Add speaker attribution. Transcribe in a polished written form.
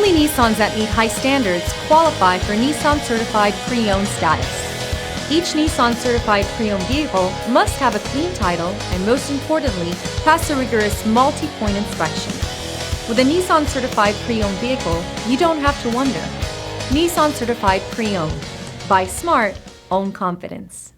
Speaker 1: Only Nissans that meet high standards qualify for Nissan Certified Pre-Owned status. Each Nissan Certified Pre-Owned vehicle must have a clean title and, most importantly, pass a rigorous multi-point inspection. With a Nissan Certified Pre-Owned vehicle, you don't have to wonder. Nissan Certified Pre-Owned. Buy smart, own confidence.